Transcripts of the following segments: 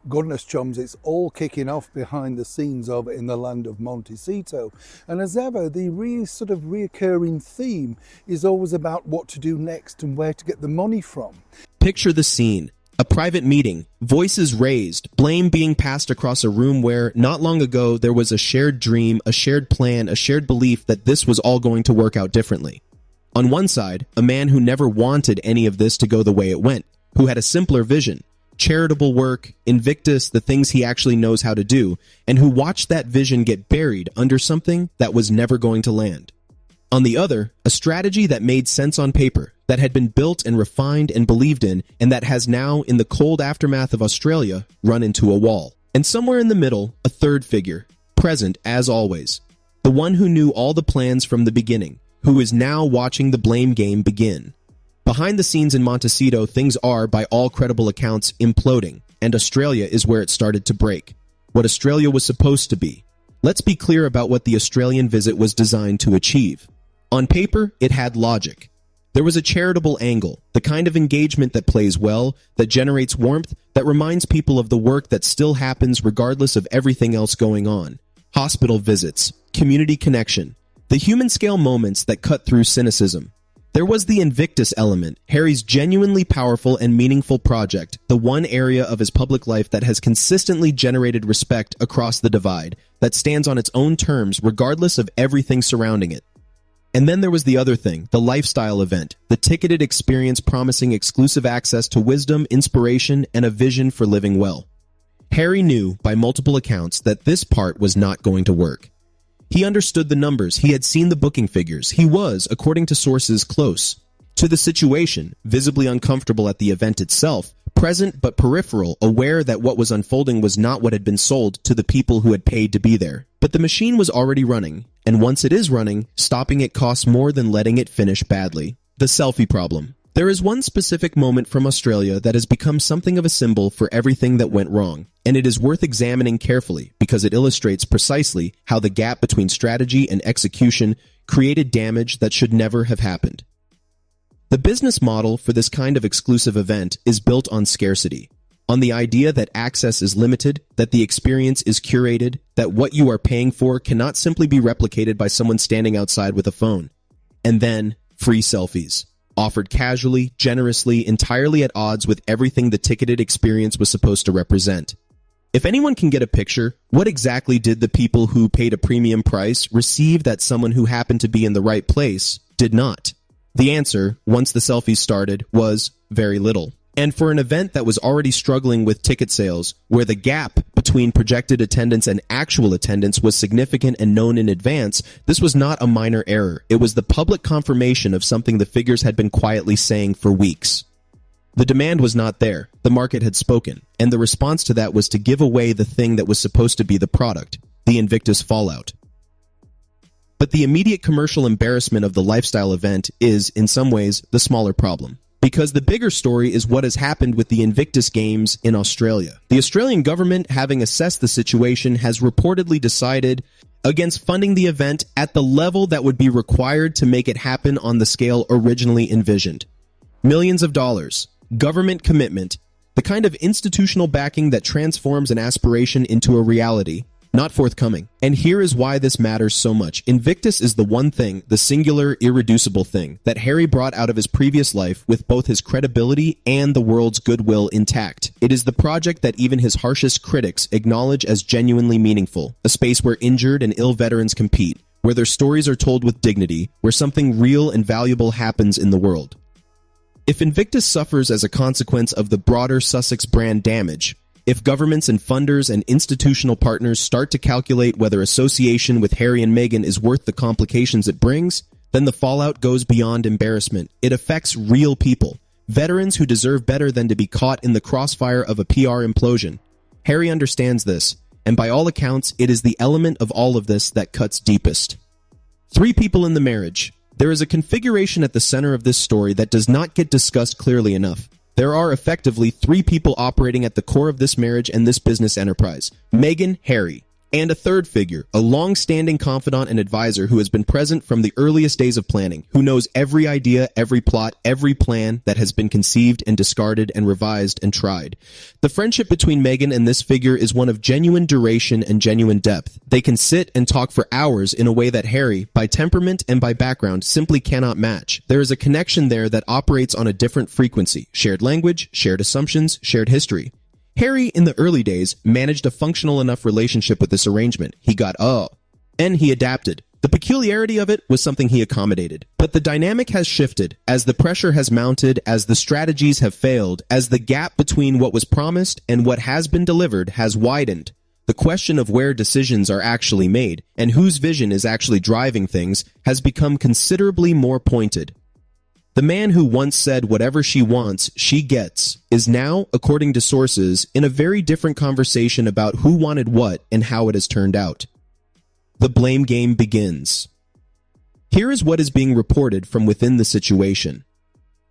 Goodness chums, it's all kicking off behind the scenes over in the land of Montecito. And as ever, the sort of reoccurring theme is always about what to do next and where to get the money from. Picture the scene. A private meeting, voices raised, blame being passed across a room where, not long ago, there was a shared dream, a shared plan, a shared belief that this was all going to work out differently. On one side, a man who never wanted any of this to go the way it went, who had a simpler vision, charitable work, Invictus, the things he actually knows how to do, and who watched that vision get buried under something that was never going to land. On the other, a strategy that made sense on paper, that had been built and refined and believed in, and that has now, in the cold aftermath of Australia, run into a wall. And somewhere in the middle, a third figure, present as always. The one who knew all the plans from the beginning, who is now watching the blame game begin. Behind the scenes in Montecito, things are, by all credible accounts, imploding, and Australia is where it started to break. What Australia was supposed to be. Let's be clear about what the Australian visit was designed to achieve. On paper, it had logic. There was a charitable angle, the kind of engagement that plays well, that generates warmth, that reminds people of the work that still happens regardless of everything else going on. Hospital visits, community connection, the human-scale moments that cut through cynicism. There was the Invictus element, Harry's genuinely powerful and meaningful project, the one area of his public life that has consistently generated respect across the divide, that stands on its own terms regardless of everything surrounding it. And then there was the other thing, the lifestyle event, the ticketed experience promising exclusive access to wisdom, inspiration, and a vision for living well. Harry knew, by multiple accounts, that this part was not going to work. He understood the numbers, he had seen the booking figures, he was, according to sources, close to the situation, visibly uncomfortable at the event itself, present but peripheral, aware that what was unfolding was not what had been sold to the people who had paid to be there. But the machine was already running, and once it is running, stopping it costs more than letting it finish badly. The selfie problem. There is one specific moment from Australia that has become something of a symbol for everything that went wrong, and it is worth examining carefully because it illustrates precisely how the gap between strategy and execution created damage that should never have happened. The business model for this kind of exclusive event is built on scarcity, on the idea that access is limited, that the experience is curated, that what you are paying for cannot simply be replicated by someone standing outside with a phone. And then, free selfies, offered casually, generously, entirely at odds with everything the ticketed experience was supposed to represent. If anyone can get a picture, what exactly did the people who paid a premium price receive that someone who happened to be in the right place did not? The answer, once the selfies started, was very little. And for an event that was already struggling with ticket sales, where the gap between projected attendance and actual attendance was significant and known in advance, this was not a minor error. It was the public confirmation of something the figures had been quietly saying for weeks. The demand was not there. The market had spoken. And the response to that was to give away the thing that was supposed to be the product, the Invictus fallout. But the immediate commercial embarrassment of the lifestyle event is, in some ways, the smaller problem. Because the bigger story is what has happened with the Invictus Games in Australia. The Australian government, having assessed the situation, has reportedly decided against funding the event at the level that would be required to make it happen on the scale originally envisioned. Millions of dollars, government commitment, the kind of institutional backing that transforms an aspiration into a reality, not forthcoming. And here is why this matters so much. Invictus is the one thing, the singular, irreducible thing, that Harry brought out of his previous life with both his credibility and the world's goodwill intact. It is the project that even his harshest critics acknowledge as genuinely meaningful, a space where injured and ill veterans compete, where their stories are told with dignity, where something real and valuable happens in the world. If Invictus suffers as a consequence of the broader Sussex brand damage, if governments and funders and institutional partners start to calculate whether association with Harry and Meghan is worth the complications it brings, then the fallout goes beyond embarrassment. It affects real people, veterans who deserve better than to be caught in the crossfire of a PR implosion. Harry understands this, and by all accounts, it is the element of all of this that cuts deepest. 3 people in the marriage. There is a configuration at the center of this story that does not get discussed clearly enough. There are effectively 3 people operating at the core of this marriage and this business enterprise. Meghan, Harry. And a third figure, a long-standing confidant and advisor who has been present from the earliest days of planning, who knows every idea, every plot, every plan that has been conceived and discarded and revised and tried. The friendship between Meghan and this figure is one of genuine duration and genuine depth. They can sit and talk for hours in a way that Harry, by temperament and by background, simply cannot match. There is a connection there that operates on a different frequency, shared language, shared assumptions, shared history. Harry, in the early days, managed a functional enough relationship with this arrangement. He got, and he adapted. The peculiarity of it was something he accommodated. But the dynamic has shifted, as the pressure has mounted, as the strategies have failed, as the gap between what was promised and what has been delivered has widened. The question of where decisions are actually made, and whose vision is actually driving things, has become considerably more pointed. The man who once said whatever she wants, she gets, is now, according to sources, in a very different conversation about who wanted what and how it has turned out. The blame game begins. Here is what is being reported from within the situation.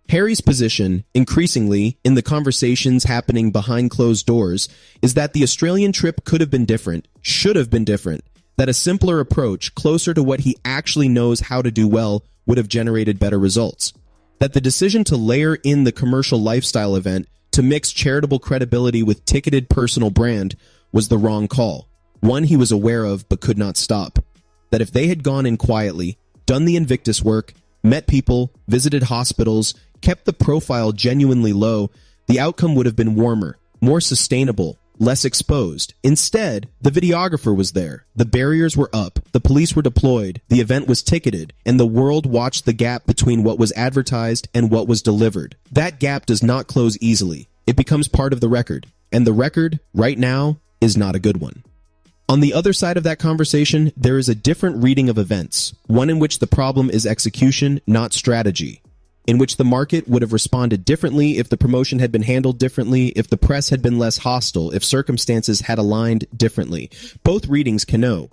Harry's position, increasingly, in the conversations happening behind closed doors, is that the Australian trip could have been different, should have been different, that a simpler approach, closer to what he actually knows how to do well, would have generated better results. That the decision to layer in the commercial lifestyle event to mix charitable credibility with ticketed personal brand was the wrong call, one he was aware of but could not stop. That if they had gone in quietly, done the Invictus work, met people, visited hospitals, kept the profile genuinely low, the outcome would have been warmer, more sustainable, less exposed. Instead, the videographer was there, the barriers were up, the police were deployed, the event was ticketed, and the world watched the gap between what was advertised and what was delivered. That gap does not close easily. It becomes part of the record, and the record, right now, is not a good one. On the other side of that conversation, there is a different reading of events, one in which the problem is execution, not strategy, in which the market would have responded differently if the promotion had been handled differently, if the press had been less hostile, if circumstances had aligned differently. Both readings can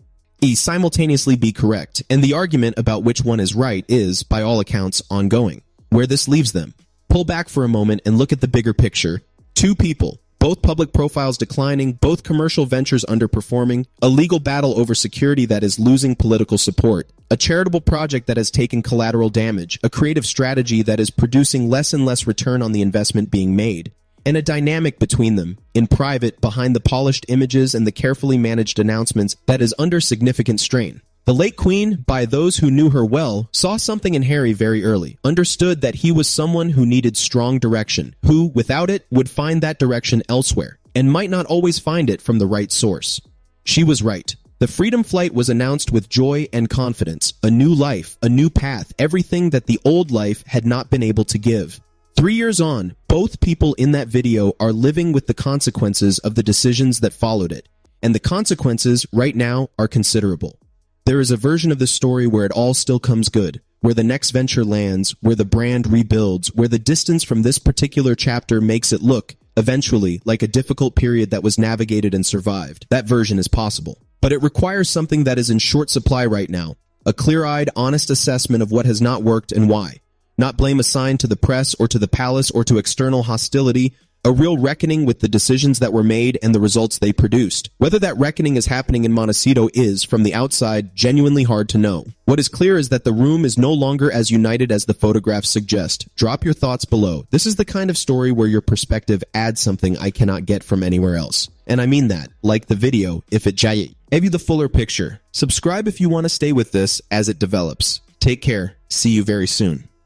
simultaneously be correct, and the argument about which one is right is, by all accounts, ongoing. Where this leaves them. Pull back for a moment and look at the bigger picture. Two people, both public profiles declining, both commercial ventures underperforming, a legal battle over security that is losing political support, a charitable project that has taken collateral damage, a creative strategy that is producing less and less return on the investment being made, and a dynamic between them, in private, behind the polished images and the carefully managed announcements, that is under significant strain. The late Queen, by those who knew her well, saw something in Harry very early, understood that he was someone who needed strong direction, who, without it, would find that direction elsewhere, and might not always find it from the right source. She was right. The Freedom Flight was announced with joy and confidence, a new life, a new path, everything that the old life had not been able to give. 3 years on, both people in that video are living with the consequences of the decisions that followed it, and the consequences, right now, are considerable. There is a version of the story where it all still comes good, where the next venture lands, where the brand rebuilds, where the distance from this particular chapter makes it look, eventually, like a difficult period that was navigated and survived. That version is possible. But it requires something that is in short supply right now, a clear-eyed, honest assessment of what has not worked and why. Not blame assigned to the press or to the palace or to external hostility, a real reckoning with the decisions that were made and the results they produced. Whether that reckoning is happening in Montecito is, from the outside, genuinely hard to know. What is clear is that the room is no longer as united as the photographs suggest. Drop your thoughts below. This is the kind of story where your perspective adds something I cannot get from anywhere else. And I mean that, like the video, if it gave you the fuller picture. Subscribe if you want to stay with this as it develops. Take care. See you very soon.